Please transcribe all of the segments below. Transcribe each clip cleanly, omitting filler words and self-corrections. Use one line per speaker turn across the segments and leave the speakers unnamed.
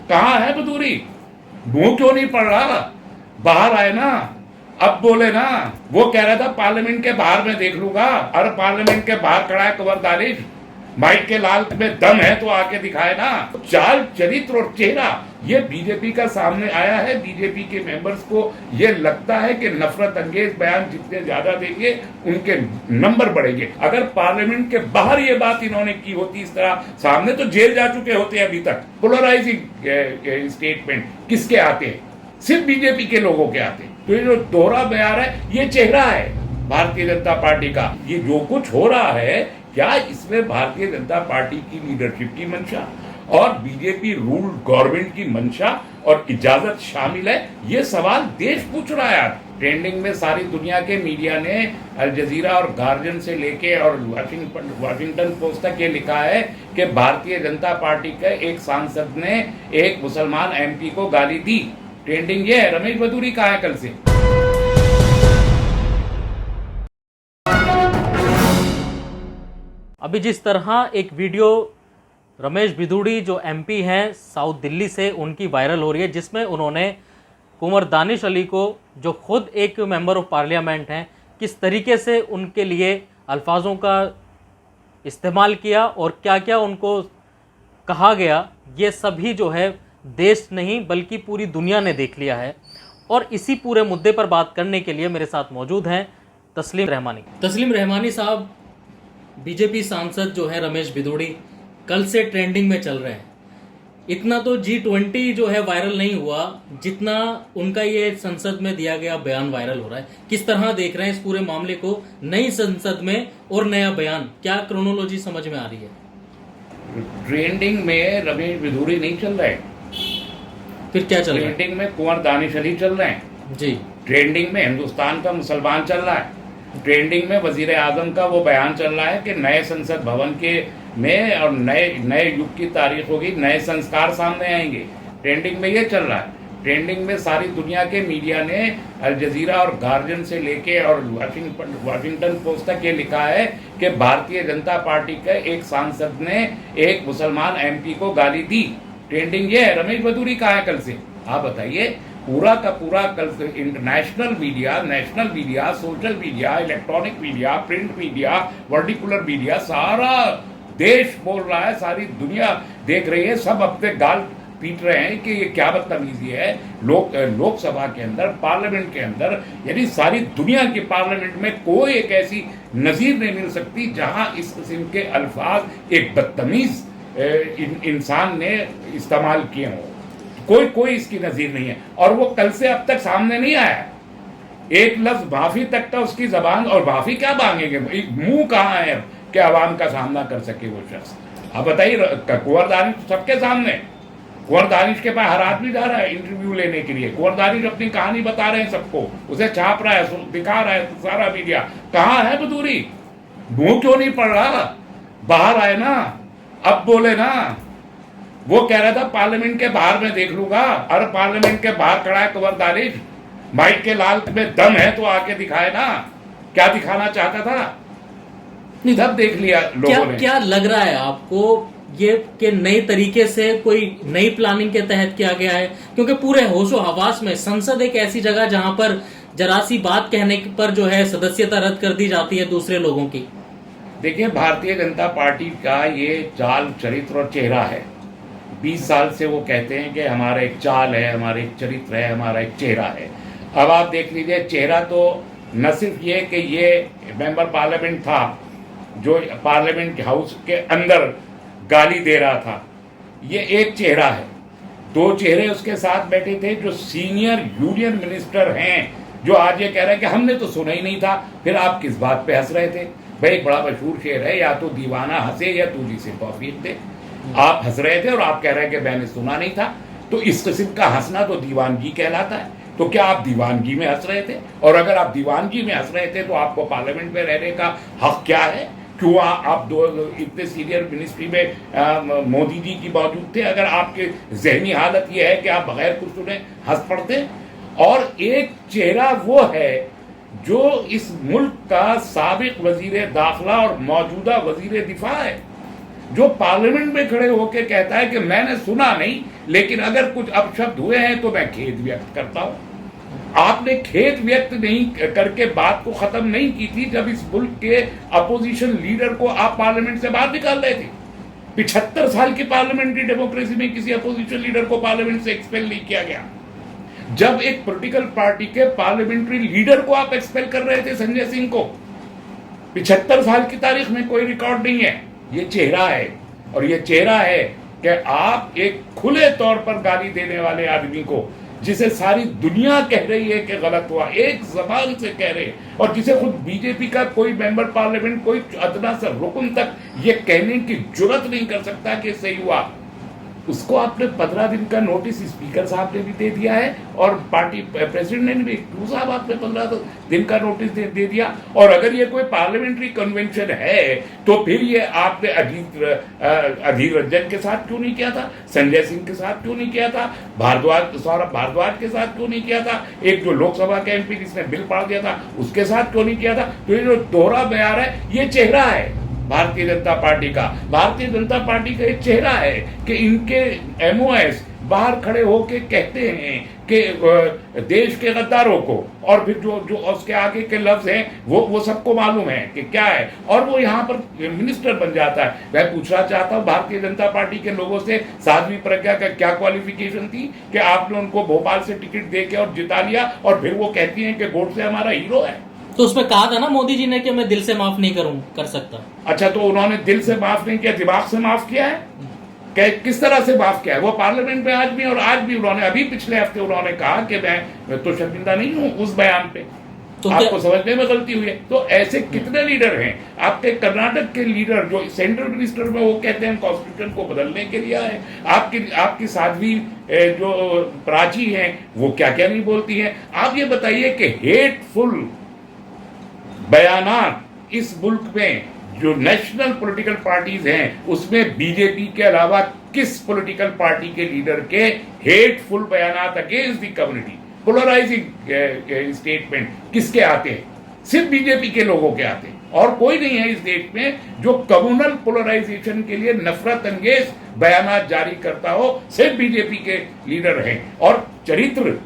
कहाँ है बदूरी? मुंह क्यों नहीं पड़ रहा? बाहर आए ना, अब बोले ना। वो कह रहा था पार्लियामेंट के बाहर मैं देख लूंगा। अरे पार्लियामेंट के बाहर खड़ा है कुंवर दानिश, माइक के लाल में दम है तो आके दिखाए ना। चाल, चरित्र और चेहरा ये बीजेपी का सामने आया है। बीजेपी के मेंबर्स को ये लगता है कि नफरत अंगेज बयान जितने ज्यादा देंगे उनके नंबर बढ़ेंगे। अगर पार्लियामेंट के बाहर ये बात इन्होंने की होती इस तरह, सामने तो जेल जा चुके होते हैं अभी तक। पोलराइजिंग स्टेटमेंट किसके आते हैं? सिर्फ बीजेपी के लोगों के आते हैं। तो ये जो दोहरा बयान है, ये चेहरा है भारतीय जनता पार्टी का। ये जो कुछ हो रहा है, क्या इसमें भारतीय जनता पार्टी की लीडरशिप की मंशा और बीजेपी रूल गवर्नमेंट की मंशा और इजाजत शामिल है? ये सवाल देश पूछ रहा है। ट्रेंडिंग में सारी दुनिया के मीडिया ने अल जजीरा और गार्जियन से लेके और वाशिंगटन पोस्ट तक ये लिखा है कि भारतीय जनता पार्टी के एक सांसद ने एक मुसलमान एमपी को गाली दी। ट्रेंडिंग ये है। रमेश बदूरी कहाँ है कल से?
अभी जिस तरह एक वीडियो रमेश बिधूड़ी जो एमपी हैं साउथ दिल्ली से, उनकी वायरल हो रही है, जिसमें उन्होंने कुंवर दानिश अली को, जो खुद एक मेंबर ऑफ पार्लियामेंट हैं, किस तरीके से उनके लिए अल्फाजों का इस्तेमाल किया और क्या क्या उनको कहा गया, ये सभी जो है देश नहीं बल्कि पूरी दुनिया ने देख लिया है। और इसी पूरे मुद्दे पर बात करने के लिए मेरे साथ मौजूद हैं तस्लीम रहमानी। तस्लीम रहमानी साहब, बीजेपी सांसद जो है रमेश बिधूड़ी कल से ट्रेंडिंग में चल रहे हैं। इतना तो G20 जो है वायरल नहीं हुआ जितना उनका ये संसद में दिया गया बयान वायरल हो रहा है। किस तरह देख रहे हैं इस पूरे मामले को? नई संसद में और नया बयान, क्या क्रोनोलॉजी समझ में आ रही है?
ट्रेंडिंग में रमेश बिधूड़ी नहीं चल रहे,
फिर क्या चल रहा है?
ट्रेंडिंग में कुंवर दानिश अली चल रहे हैं
जी।
ट्रेंडिंग में हिंदुस्तान का मुसलमान चल रहा है। ट्रेंडिंग में वजीर आजम का वो बयान चल रहा है कि नए संसद भवन के में और नए युग की तारीख होगी, नए संस्कार सामने आएंगे। ट्रेंडिंग में ये चल रहा है। ट्रेंडिंग में सारी दुनिया के मीडिया ने अल जजीरा और गार्जियन से लेके और वाशिंगटन पोस्ट तक ये लिखा है कि भारतीय जनता पार्टी के एक सांसद ने एक मुसलमान एमपी को गाली दी। ट्रेंडिंग ये है। रमेश बदूरी कहाँ है कल से? आप बताइए। पूरा का पूरा कल international media, national media, social media, electronic media, print media, वर्टिकुलर media, सारा देश बोल रहा है, सारी दुनिया देख रही है। सब अपने गाल पीट रहे हैं कि ये क्या बदतमीजी है। लोकसभा के अंदर, पार्लियामेंट के अंदर, यानी सारी दुनिया की पार्लियामेंट में कोई एक ऐसी नजीर नहीं मिल सकती जहां इस किस्म के अल्फाज एक बदतमीज इंसान ने इस्तेमाल किए हों। कोई इसकी नजीर नहीं है। और वो कल से अब तक सामने नहीं आया। एक लफ्ज माफी तक था उसकी जबान, और माफी क्या मांगेंगे? मुंह कहाँ है कि आवाम का सामना कर सके वो शख्स? आप बताइए। कुंवर दानिश सबके सामने, कुंवर दानिश के पास हर आदमी जा रहा है इंटरव्यू लेने के लिए। कुंवर दानिश अपनी कहानी बता रहे हैं सबको, उसे छाप रहा है, दिखा रहा है सारा मीडिया। कहाँ है बदूरी? मुंह क्यों नहीं पड़ रहा? बाहर आए ना, अब बोले ना। वो कह रहा था पार्लियामेंट के बाहर मैं देख लूंगा। अरे पार्लियामेंट के बाहर खड़ा है कुंवर दानिश, माइक के लाल में दम है तो आके दिखाए ना। क्या दिखाना चाहता था? सब देख लिया लोगों ने।
क्या लग रहा है आपको ये कि नए तरीके से कोई नई प्लानिंग के तहत किया गया है? क्योंकि पूरे होशो हवास में संसद एक ऐसी जगह जहां पर जरा सी बात कहने पर जो है सदस्यता रद्द कर दी जाती है दूसरे लोगों की।
देखिए, भारतीय जनता पार्टी का ये चाल, चरित्र और चेहरा है। 20 साल से वो कहते हैं कि हमारा एक चाल है, हमारा एक चरित्र है, हमारा एक चेहरा है। अब आप देख लीजिए, चेहरा तो न सिर्फ ये कि ये मेंबर पार्लियामेंट था जो पार्लियामेंट हाउस के अंदर गाली दे रहा था, ये एक चेहरा है। दो चेहरे उसके साथ बैठे थे जो सीनियर यूनियन मिनिस्टर हैं, जो आज ये कह रहे हैं कि हमने तो सुना ही नहीं था। फिर आप किस बात पे हंस रहे थे? भाई, एक बड़ा मशहूर शेर है, या तो दीवाना हंसे या तूली से तौफीक दे। आप हंस रहे थे और आप कह रहे हैं कि मैंने सुना नहीं था। तो इस किस्म का हंसना तो दीवानगी कहलाता है। तो क्या आप दीवानगी में हंस रहे थे? और अगर आप दीवानगी में हंस रहे थे तो आपको पार्लियामेंट में रहने का हक क्या है? क्यों आप इतने सीनियर मिनिस्ट्री में मोदी जी की मौजूद थे? अगर आपके जहनी हालत ये है कि आप बगैर कुछ सुने हंस पड़ते। और एक चेहरा वो है जो इस मुल्क का साबिक वजीर दाखिला और मौजूदा वजीर दिफा है। जो पार्लियामेंट में खड़े होकर कहता है कि मैंने सुना नहीं, लेकिन अगर कुछ अपशब्द हुए हैं तो मैं खेद व्यक्त करता हूं। आपने खेद व्यक्त नहीं करके बात को खत्म नहीं की थी जब इस मुल्क के अपोजिशन लीडर को आप पार्लियामेंट से बाहर निकाल रहे थे। 75 साल की पार्लियामेंट्री डेमोक्रेसी में किसी अपोजिशन लीडर को पार्लियामेंट से एक्सपेल नहीं किया गया। जब एक पॉलिटिकल पार्टी के पार्लियामेंट्री लीडर को आप एक्सपेल कर रहे थे, संजय सिंह को, 75 साल की तारीख में कोई रिकॉर्ड नहीं है। ये चेहरा है, और ये चेहरा है कि आप एक खुले तौर पर गाली देने वाले आदमी को, जिसे सारी दुनिया कह रही है कि गलत हुआ, एक जबान से कह रहे हैं, और जिसे खुद बीजेपी का कोई मेंबर पार्लियामेंट, कोई अदना सा रुकन तक ये कहने की जुर्रत नहीं कर सकता कि सही हुआ, उसको आपने 15 दिन का नोटिस स्पीकर साहब ने भी दे दिया है, और पार्टी प्रेसिडेंट ने भी, क्यों साहब आपने 15 दिन का नोटिस दे दिया। और अगर ये कोई पार्लियामेंट्री कन्वेंशन है तो फिर ये आपने अधीर रंजन के साथ क्यों नहीं किया था, संजय सिंह के साथ क्यों नहीं किया था, सौरभ भारद्वाज के साथ क्यों नहीं किया था, एक जो लोकसभा के एमपी जिसने बिल पास दिया था उसके साथ क्यों नहीं किया था। तो ये जो दोहरा बयान है, ये चेहरा है भारतीय जनता पार्टी का। भारतीय जनता पार्टी का एक चेहरा है कि इनके एमओएस बाहर खड़े होके कहते हैं कि देश के गद्दारों को, और फिर जो उसके आगे के लफ्ज हैं वो सबको मालूम है कि क्या है, और वो यहाँ पर मिनिस्टर बन जाता है। मैं पूछना चाहता हूँ भारतीय जनता पार्टी के लोगों से, साध्वी प्रज्ञा का क्या क्वालिफिकेशन थी कि आपने उनको भोपाल से टिकट दे के और जिता लिया, और फिर वो कहती हैं कि गोडसे हमारा हीरो है।
तो उसमें कहा था ना मोदी जी ने कि मैं दिल से माफ नहीं कर सकता।
अच्छा, तो उन्होंने दिल से माफ नहीं किया, दिमाग से माफ किया है? किस तरह से माफ किया है? वो पार्लियामेंट में आज भी, और आज भी उन्होंने, अभी पिछले हफ्ते उन्होंने कहा कि मैं तो शर्मिंदा नहीं हूं उस बयान पे, तो आपको समझने में गलती हुई है। तो ऐसे कितने लीडर हैं? आपके कर्नाटक के लीडर जो सेंट्रल मिनिस्टर में, वो कहते हैं कॉन्स्टिट्यूशन को बदलने के लिए आए। आपकी साध्वी जो प्राची हैं वो क्या क्या नहीं बोलती हैं। आप ये बताइए कि हेटफुल बयानात इस मुल्क में जो नेशनल पॉलिटिकल पार्टीज हैं उसमें बीजेपी के अलावा किस पॉलिटिकल पार्टी के लीडर के हेटफुल बयानात against the community, polarising statement किसके आते हैं? सिर्फ बीजेपी के लोगों के आते हैं, और कोई नहीं है इस देश में जो कम्युनल पोलराइजेशन के लिए नफरत अंगेज बयानात जारी करता हो, सिर्फ बीजेपी के लीडर हैं। और चरित्र,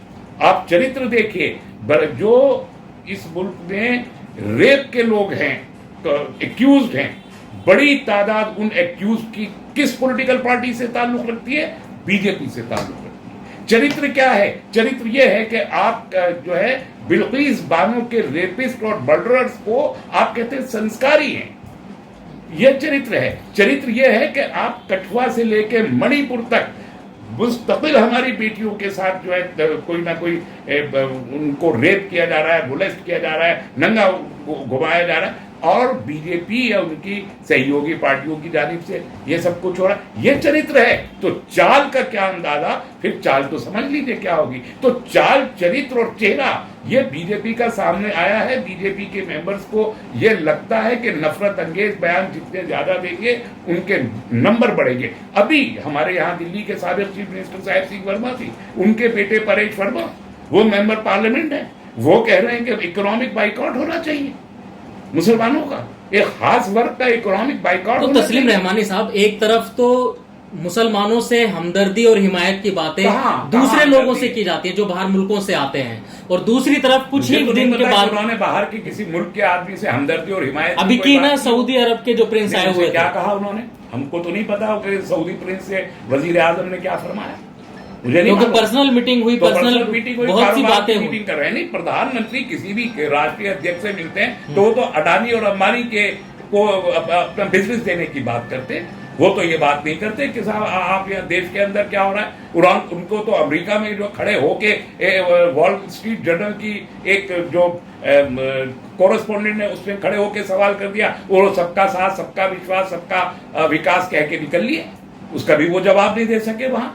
आप चरित्र देखिए, जो इस मुल्क में रेप के लोग हैं, एक्यूज्ड हैं, बड़ी तादाद उन एक्यूज की किस पॉलिटिकल पार्टी से ताल्लुक रखती है? बीजेपी से ताल्लुक रखती है। चरित्र क्या है? चरित्र यह है कि आप जो है बिल्किस बानो के रेपिस्ट और मर्डरर्स को आप कहते हैं संस्कारी हैं, यह चरित्र है। चरित्र यह है कि आप कठुआ से लेके मणिपुर तक मुस्तकिल हमारी बेटियों के साथ जो है कोई ना कोई उनको रेप किया जा रहा है, मोलेस्ट किया जा रहा है, नंगा घुमाया जा रहा है, और बीजेपी या उनकी सहयोगी पार्टियों की जानिब से ये सब कुछ हो रहा है। ये चरित्र है। तो चाल का क्या अंदाजा, फिर चाल तो समझ लीजिए क्या होगी। तो चाल, चरित्र और चेहरा ये बीजेपी का सामने आया है। बीजेपी के मेंबर्स को ये लगता है कि नफरत अंगेज बयान जितने ज्यादा देंगे उनके नंबर बढ़ेंगे। अभी हमारे यहाँ दिल्ली के साबिक चीफ मिनिस्टर साहिब सिंह वर्मा थी, उनके बेटे परेश वर्मा, वो मेंबर पार्लियामेंट है, वो कह रहे हैं कि इकोनॉमिक बाइकआउट होना चाहिए मुसलमानों का, एक खास वर्ग का इकोनॉमिक बाइकआउट।
तो तस्लीम रहमानी साहब, एक तरफ तो मुसलमानों से हमदर्दी और हिमायत की बातें दूसरे लोगों से की जाती है जो बाहर मुल्कों से आते हैं, और दूसरी तरफ कुछ ही दिन के बाद
उन्होंने बाहर के किसी मुल्क के आदमी से हमदर्दी और हिमायत
अभी की ना सऊदी अरब के जो प्रिंस आए हुए,
क्या कहा उन्होंने? हमको तो नहीं पता कि सऊदी प्रिंस से वजीर आजम ने क्या फरमाया, मुझे नहीं।
पर्सनल मीटिंग हुई, पर्सनल
मीटिंग हुई,
बहुत सी बातें
मीटिंग कर रहे हैं। नहीं, प्रधानमंत्री किसी भी राष्ट्रीय अध्यक्ष से मिलते हैं तो वो तो अडानी और अंबानी के को अपना बिजनेस देने की बात करते हैं, वो तो ये बात नहीं करते कि साहब आप यहाँ देश के अंदर क्या हो रहा है। उनको तो अमेरिका में जो खड़े होके वॉल स्ट्रीट जर्नल की एक जो कोरेस्पोंडेंट ने उसमें खड़े होके सवाल कर दिया, वो सबका साथ, सबका विश्वास, सबका विकास कह के निकल लिए, उसका भी वो जवाब नहीं दे सके वहां।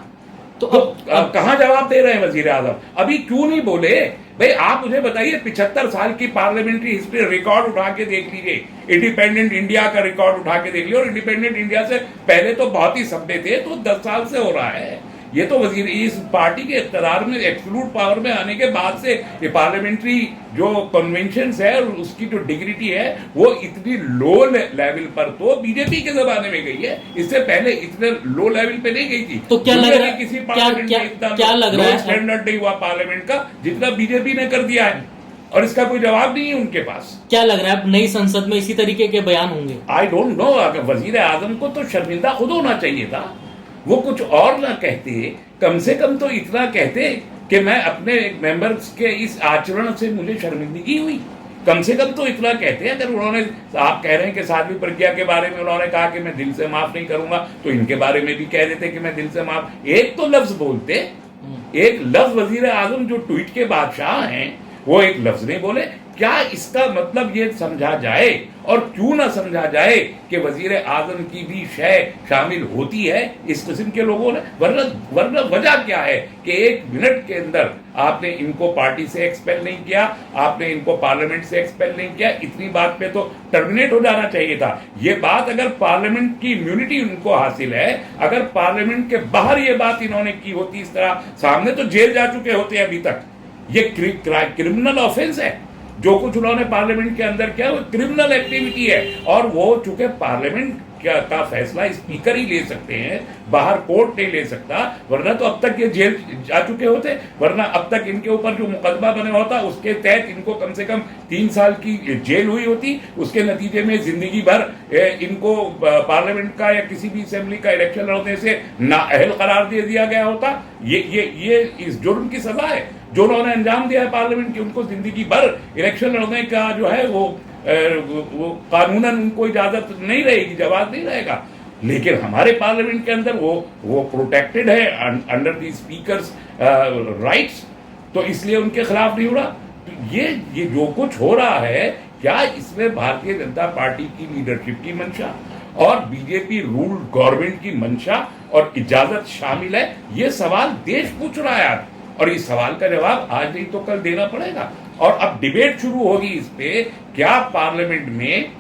तो अब कहां जवाब दे रहे हैं वजीर आजम? अभी क्यों नहीं बोले भाई? आप मुझे बताइए, 75 साल की पार्लियामेंट्री हिस्ट्री रिकॉर्ड उठा के देख लीजिए, इंडिपेंडेंट इंडिया का रिकॉर्ड उठा के देख लीजिए, और इंडिपेंडेंट इंडिया से पहले तो बहुत ही सभ्य थे, तो 10 साल से हो रहा है। ये तो वजीर इस पार्टी के इख्तियार में एब्सोल्यूट पावर में आने के बाद से ये पार्लियामेंट्री जो कन्वेंशंस है और उसकी जो डिग्निटी है वो इतनी लो लेवल पर तो बीजेपी के जमाने में गई है, इससे पहले इतने लो लेवल पे नहीं गई थी।
तो क्या लग रहा है,
किसी
क्या
पार्लियामेंट
क्या
में इतना
क्या लग रहा है
स्टैंडर्ड नहीं हुआ पार्लियामेंट का जितना बीजेपी ने कर दिया है, और इसका कोई जवाब नहीं है उनके पास।
क्या लग रहा है अब नई संसद में इसी तरीके के बयान होंगे?
I don't know. अगर वजीर आजम को तो शर्मिंदा खुद होना चाहिए था, वो कुछ और ना कहते, कम से कम तो इतना कहते कि मैं अपने मेंबर्स के इस आचरण से मुझे शर्मिंदगी हुई, कम से कम तो इतना कहते हैं। अगर उन्होंने, आप कह रहे हैं कि साध्वी प्रज्ञा के बारे में उन्होंने कहा कि मैं दिल से माफ नहीं करूंगा, तो इनके बारे में भी कह देते कि मैं दिल से माफ, एक तो लफ्ज बोलते, एक लफ्ज वजीर आजम जो ट्वीट के बादशाह हैं वो एक लफ्ज नहीं बोले। क्या इसका मतलब ये समझा जाए, और क्यों ना समझा जाए कि वजीर आजम की भी शय शामिल होती है इस किस्म के लोगों ने? वरना वजह क्या है कि एक मिनट के अंदर आपने इनको पार्टी से एक्सपेल नहीं किया, आपने इनको पार्लियामेंट से एक्सपेल नहीं किया, इतनी बात पे तो टर्मिनेट हो जाना चाहिए था। ये बात अगर पार्लियामेंट की इम्यूनिटी उनको हासिल है, अगर पार्लियामेंट के बाहर ये बात इन्होंने की होती इस तरह, सामने तो जेल जा चुके होते हैं अभी तक। ये क्रिमिनल ऑफेंस है जो कुछ उन्होंने पार्लियामेंट के अंदर किया, वो क्रिमिनल एक्टिविटी है, और वो चूंकि पार्लियामेंट का फैसला स्पीकर ही ले सकते हैं, बाहर कोर्ट नहीं ले सकता, वरना तो अब तक ये जेल जा चुके होते, वरना अब तक इनके ऊपर जो मुकदमा बने होता उसके तहत इनको कम से कम 3 साल की जेल हुई होती, उसके नतीजे में जिंदगी भर इनको पार्लियामेंट का या किसी भी असेंबली का इलेक्शन लड़ने से नाअहल करार दे दिया गया होता। ये इस जुर्म की सजा है जो उन्होंने अंजाम दिया है पार्लियामेंट की, उनको जिंदगी भर इलेक्शन लड़ने का जो है वो कानूनन उनको इजाजत नहीं रहेगी, जवाब नहीं रहेगा। लेकिन हमारे पार्लियामेंट के अंदर वो प्रोटेक्टेड है अंडर द स्पीकर्स राइट्स, तो इसलिए उनके खिलाफ नहीं हो रहा। तो ये जो कुछ हो रहा है, क्या इसमें भारतीय जनता पार्टी की लीडरशिप की मंशा और बीजेपी रूल्ड गवर्नमेंट की मंशा और इजाजत शामिल है? ये सवाल देश पूछ रहा है आज, और इस सवाल का जवाब आज नहीं तो कल देना पड़ेगा। और अब डिबेट शुरू होगी इस पे, क्या पार्लियामेंट में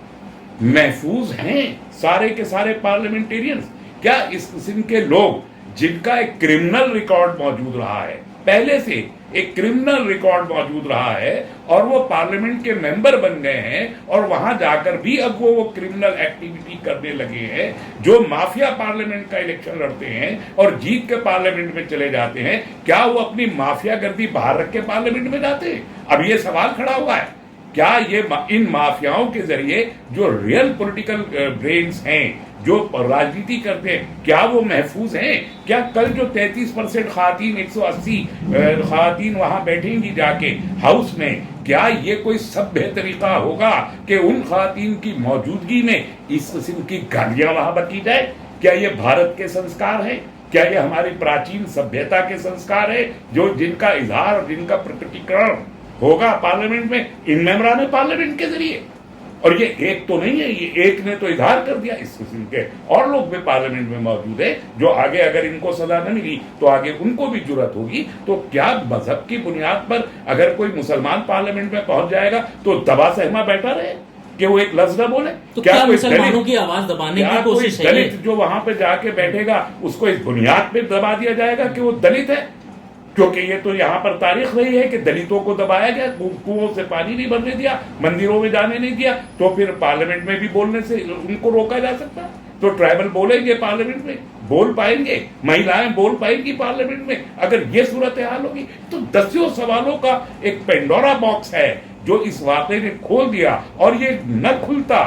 महफूज हैं सारे के सारे पार्लियामेंटेरियंस? क्या इस किस्म के लोग जिनका एक क्रिमिनल रिकॉर्ड मौजूद रहा है, पहले से एक क्रिमिनल रिकॉर्ड मौजूद रहा है, और वो पार्लियामेंट के मेंबर बन गए हैं, और वहां जाकर भी अब वो क्रिमिनल एक्टिविटी करने लगे हैं, जो माफिया पार्लियामेंट का इलेक्शन लड़ते हैं और जीत के पार्लियामेंट में चले जाते हैं, क्या वो अपनी माफिया गर्दी बाहर रख के पार्लियामेंट में जाते हैं? अब ये सवाल खड़ा हुआ है, क्या ये इन माफियाओं के जरिए जो रियल पॉलिटिकल ब्रेन्स हैं, जो राजनीति करते हैं, क्या वो महफूज हैं? क्या कल जो 33% खातीन, 180 खातीन वहां बैठेंगी जाके हाउस में, क्या ये कोई सभ्य तरीका होगा कि उन खातीन की मौजूदगी में इस किस्म की गालियां वहां बकी जाए? क्या ये भारत के संस्कार है? क्या ये हमारी प्राचीन सभ्यता के संस्कार है, जो जिनका इजहार और जिनका प्रकटीकरण होगा पार्लियामेंट में, इन मेंबरान पार्लियामेंट के जरिए? और ये एक तो नहीं है, ये एक ने तो इजहार कर दिया, इस किस्म के और लोग भी पार्लियामेंट में मौजूद है, जो आगे अगर इनको सजा न मिली तो आगे उनको भी जुर्रत होगी। तो क्या मजहब की बुनियाद पर अगर कोई मुसलमान पार्लियामेंट में पहुंच जाएगा तो दबा सहमा बैठा रहे कि वो एक लफ्ज न बोले?
तो क्या मुसलमानों की आवाज दबाने की कोशिश है?
दलित जो वहां पे जाके बैठेगा उसको इस बुनियाद पे दबा दिया जाएगा कि वो दलित है? क्योंकि ये तो यहाँ पर तारीख रही है कि दलितों को दबाया गया, कुओं से पानी नहीं भरने दिया, मंदिरों में जाने नहीं दिया, तो फिर पार्लियामेंट में भी बोलने से उनको रोका जा सकता? तो ट्राइबल बोलेंगे पार्लियामेंट में, बोल पाएंगे, महिलाएं बोल पाएंगी पार्लियामेंट में? अगर ये सूरत हाल होगी तो दसियों सवालों का एक पेंडोरा बॉक्स है जो इस वाकये ने खोल दिया, और ये न खुलता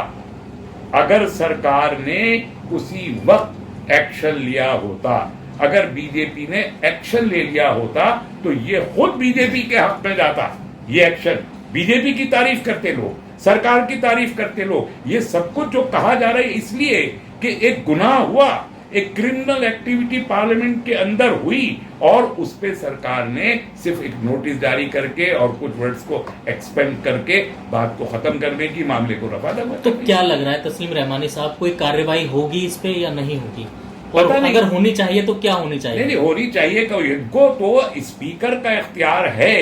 अगर सरकार ने उसी वक्त एक्शन लिया होता। अगर बीजेपी ने एक्शन ले लिया होता तो ये खुद बीजेपी के हक में जाता। ये एक्शन, बीजेपी की तारीफ करते लोग, सरकार की तारीफ करते लोग, ये सब कुछ जो कहा जा रहा है इसलिए कि एक गुनाह हुआ, एक क्रिमिनल एक्टिविटी पार्लियामेंट के अंदर हुई, और उस पे सरकार ने सिर्फ एक नोटिस जारी करके और कुछ वर्ड्स को एक्सपेंड करके बात को खत्म करने की, मामले को रफा दफा।
तो क्या लग रहा है तस्लीम रहमानी साहब, कोई कार्रवाई होगी इस पे या नहीं होगी? और
पता
अगर होनी चाहिए तो क्या होनी चाहिए?
नहीं होनी चाहिए, इनको तो स्पीकर का इख्तियार है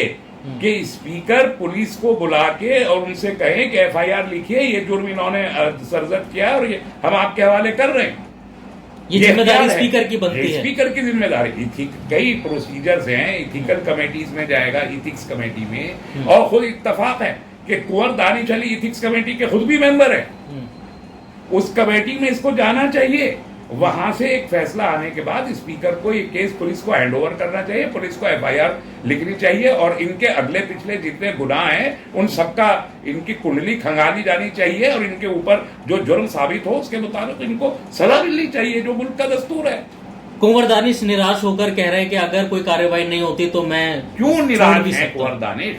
कि स्पीकर पुलिस को बुला के और उनसे कहें कि FIR लिखिए, ये जुर्म इन्होंने सरजद किया और ये हम आपके हवाले कर रहे हैं।
ये जिम्मेदारी
इख्तियार है।
स्पीकर की बनती
ये
है।
स्पीकर की जिम्मेदारी, कई प्रोसीजर्स हैं, इथिकल कमेटीज में जाएगा, इथिक्स कमेटी में, और खुद इत्तफाक है कि कुंवर दानिश अली इथिक्स कमेटी के खुद भी मेंबर है। उस कमेटी में इसको जाना चाहिए। वहां से एक फैसला आने के बाद स्पीकर को ये केस पुलिस को हैंडओवर करना चाहिए, पुलिस को एफआईआर लिखनी चाहिए, और इनके अगले पिछले जितने गुनाह हैं उन सबका इनकी कुंडली खंगाली जानी चाहिए, और इनके ऊपर जो जुर्म साबित हो उसके मुताबिक इनको सजा मिलनी चाहिए, जो मुल्क का दस्तूर है।
कुंवर दानिश निराश होकर कह रहे हैं कि अगर कोई कार्रवाई नहीं होती तो मैं
क्यों
छोड़
निराश
भी
है
सकता
कुंवर
हूं।
दानिश?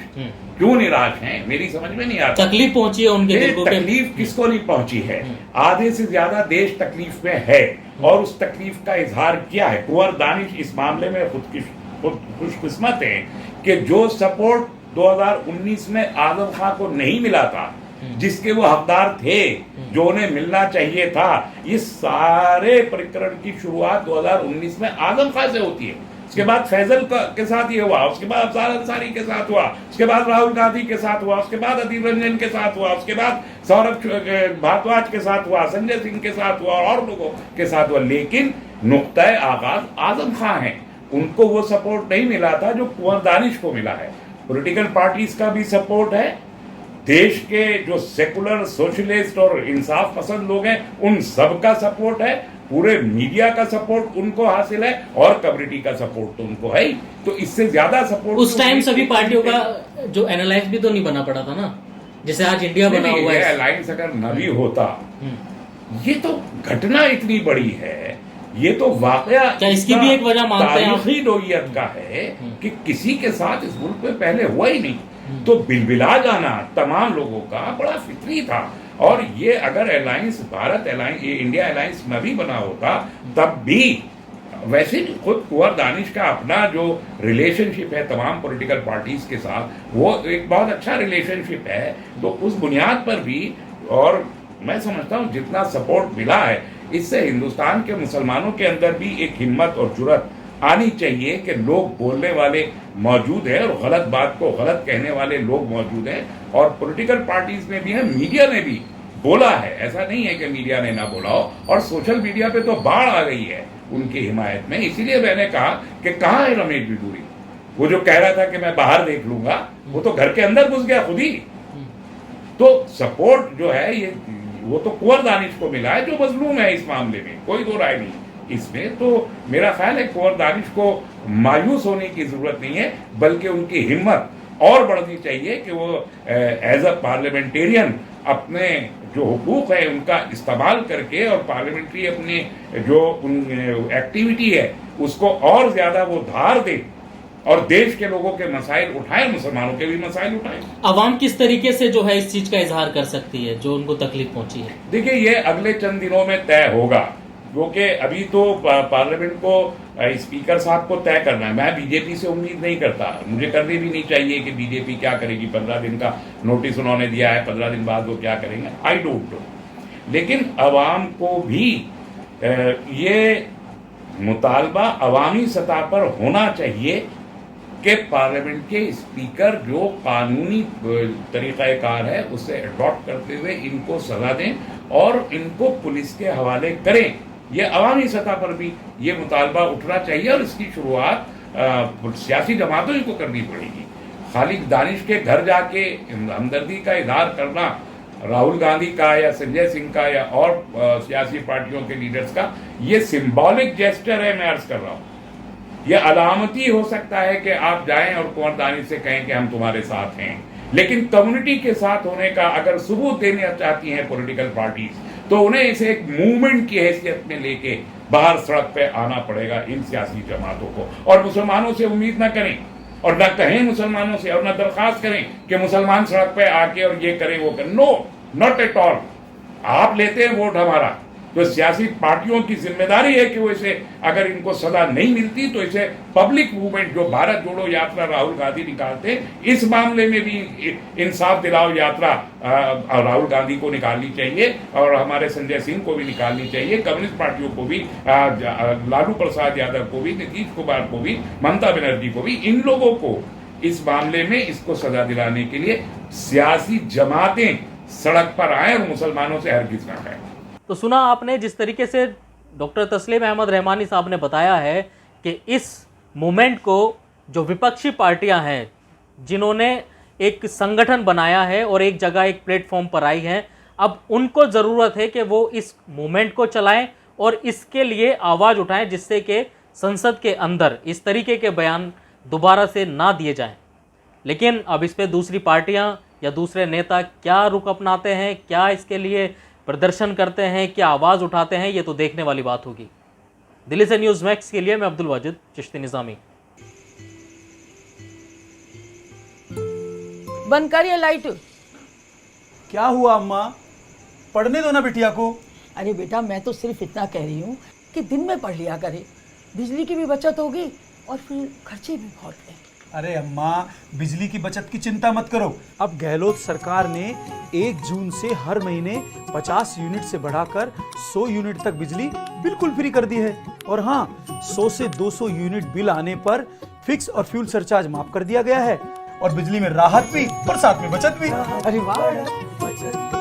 क्यों निराश हैं? मेरी समझ में नहीं आता।
तकलीफ पहुंची है उनके दिल को कि-
तकलीफ किसको नहीं पहुंची है? आधे से ज्यादा देश तकलीफ में है, और उस तकलीफ का इजहार किया है। कुंवर दानिश इस मामले में खुशकिस्मत है कि जो सपोर्ट 2019 में आजम खां को नहीं मिला था, जिसके वो हकदार थे, जो उन्हें मिलना चाहिए था, ये सारे प्रकरण की शुरुआत 2019 में आजम खां से होती है। उसके बाद फैजल के साथ ये हुआ, उसके बाद अफसार अंसारी के साथ हुआ, उसके बाद राहुल गांधी के साथ हुआ, उसके बाद अदीब रंजन के साथ हुआ, उसके बाद सौरभ भारद्वाज के साथ हुआ, संजय सिंह के साथ हुआ, और लोगों के साथ हुआ। लेकिन नुक्ता आगाज आजम खां है। उनको वो सपोर्ट नहीं मिला था जो कुंवर दानिश को मिला है। पॉलिटिकल पार्टीज का भी सपोर्ट है, देश के जो सेकुलर सोशलिस्ट और इंसाफ पसंद लोग हैं उन सब का सपोर्ट है, पूरे मीडिया का सपोर्ट उनको हासिल है, और कम्युनिटी का सपोर्ट तो उनको है ही। तो इससे ज्यादा सपोर्ट
उस टाइम सभी पार्टियों का जो एनालाइज भी तो नहीं बना पड़ा था ना, जैसे आज इंडिया बना हुआ है।
अलायंस अगर न भी होता, ये तो घटना इतनी बड़ी है, ये तो वाकया
क्या इसकी भी एक वजह मानते हैं आप?
तारीखी नोयत का है कि किसी के साथ इस मुल्क में पहले हुआ ही नहीं, तो बिलबिला जाना तमाम लोगों का बड़ा फितरी था। और ये अगर अलायंस, भारत अलायंस, ये इंडिया अलायंस न भी बना होता तब भी, वैसे भी खुद कुंवर दानिश का अपना जो रिलेशनशिप है तमाम पॉलिटिकल पार्टीज के साथ, वो एक बहुत अच्छा रिलेशनशिप है। तो उस बुनियाद पर भी, और मैं समझता हूँ जितना सपोर्ट मिला है, इससे हिंदुस्तान के मुसलमानों के अंदर भी एक हिम्मत और जुर्रत आनी चाहिए कि लोग बोलने वाले मौजूद हैं और गलत बात को गलत कहने वाले लोग मौजूद हैं, और पॉलिटिकल पार्टीज में भी है, मीडिया ने भी बोला है। ऐसा नहीं है कि मीडिया ने ना बोला हो, और सोशल मीडिया पे तो बाढ़ आ गई है उनकी हिमायत में। इसीलिए मैंने कहा कि कहाँ है रमेश बिदूरी? वो जो कह रहा था कि मैं बाहर देख लूंगा, वो तो घर के अंदर घुस गया खुद ही। तो सपोर्ट जो है ये, वो तो कुंवर दानिश को मिला है जो मजलूम है इस मामले में, कोई दो राय नहीं इसमें। तो मेरा ख्याल है कुंवर दानिश को मायूस होने की जरूरत नहीं है, बल्कि उनकी हिम्मत और बढ़नी चाहिए कि वो एज अ पार्लियामेंटेरियन अपने जो हुकूक है उनका इस्तेमाल करके, और पार्लियामेंट्री अपने जो एक्टिविटी है उसको और ज्यादा वो धार दे, और देश के लोगों के मसाइल उठाए, मुसलमानों के भी मसाइल उठाए।
अवाम किस तरीके से जो है इस चीज का इजहार कर सकती है जो उनको तकलीफ पहुंची है?
देखिए, ये अगले चंद दिनों में तय होगा, क्योंकि अभी तो पार्लियामेंट को स्पीकर साहब को तय करना है। मैं बीजेपी से उम्मीद नहीं करता, मुझे करनी भी नहीं चाहिए कि बीजेपी क्या करेगी। 15 दिन का नोटिस उन्होंने दिया है, 15 दिन बाद वो क्या करेंगे आई डोंट नो। लेकिन अवाम को भी ये मुतालबा अवामी सतह पर होना चाहिए कि पार्लियामेंट के स्पीकर जो कानूनी तरीक़ाकार है उसे अडॉप्ट करते हुए इनको सजा दें और इनको पुलिस के हवाले करें। ये अवामी सतह पर भी ये मुतालबा उठना चाहिए, और इसकी शुरुआत सियासी जमातों ही को करनी पड़ेगी। खालिद दानिश के घर जाके हमदर्दी का इजहार करना राहुल गांधी का या संजय सिंह का या और सियासी पार्टियों के लीडर्स का, ये सिंबॉलिक जेस्चर है। मैं अर्ज कर रहा हूँ, यह अलामती हो सकता है कि आप जाएं और कुंवर दानिश से कहें कि हम तुम्हारे साथ हैं, लेकिन कम्युनिटी के साथ होने का अगर सबूत देना चाहती हैं पॉलिटिकल पार्टीज, तो उन्हें इसे एक मूवमेंट की हैसियत में लेके बाहर सड़क पे आना पड़ेगा इन सियासी जमातों को। और मुसलमानों से उम्मीद ना करें, और न कहें मुसलमानों से, और न दरखास्त करें कि मुसलमान सड़क पे आके और ये करें वो करें। No, not at all. आप लेते हैं वोट हमारा, तो सियासी पार्टियों की जिम्मेदारी है कि वो इसे, अगर इनको सजा नहीं मिलती तो इसे पब्लिक मूवमेंट, जो भारत जोड़ो यात्रा राहुल गांधी निकालते, इस मामले में भी इंसाफ दिलाओ यात्रा राहुल गांधी को निकालनी चाहिए, और हमारे संजय सिंह को भी निकालनी चाहिए, कम्युनिस्ट पार्टियों को भी, लालू प्रसाद यादव को भी, नीतीश कुमार को भी, ममता बनर्जी को भी, इन लोगों को इस मामले में इसको सजा दिलाने के लिए सियासी जमातें सड़क पर आए और मुसलमानों से हरगिज ना खाएं।
तो सुना आपने जिस तरीके से डॉक्टर तस्लीम अहमद रहमानी साहब ने बताया है कि इस मूवमेंट को जो विपक्षी पार्टियां हैं, जिन्होंने एक संगठन बनाया है और एक जगह एक प्लेटफॉर्म पर आई हैं, अब उनको ज़रूरत है कि वो इस मूवमेंट को चलाएं और इसके लिए आवाज़ उठाएं, जिससे कि संसद के अंदर इस तरीके के बयान दोबारा से ना दिए जाएं। लेकिन अब इस पे दूसरी पार्टियां या दूसरे नेता क्या रुख अपनाते हैं, क्या इसके लिए प्रदर्शन करते हैं, क्या आवाज़ उठाते हैं, ये तो देखने वाली बात होगी। दिल्ली से न्यूज़ मैक्स के लिए मैं अब्दुल वाजिद चिश्ती निज़ामी।
बंद कर ये लाइट।
क्या हुआ अम्मा? पढ़ने दो ना बिटिया को।
अरे बेटा, मैं तो सिर्फ इतना कह रही हूँ कि दिन में पढ़ लिया करे, बिजली की भी बचत होगी और फिर खर्चे भी बहुत हैं।
अरे अम्मा, बिजली की बचत की चिंता मत करो। अब गहलोत सरकार ने 1 जून से हर महीने 50 यूनिट से बढ़ाकर 100 यूनिट तक बिजली बिल्कुल फ्री कर दी है। और हाँ, 100 से 200 यूनिट बिल आने पर फिक्स और फ्यूल सरचार्ज माफ कर दिया गया है। और बिजली में राहत भी और साथ में बचत भी।
अरे वाह।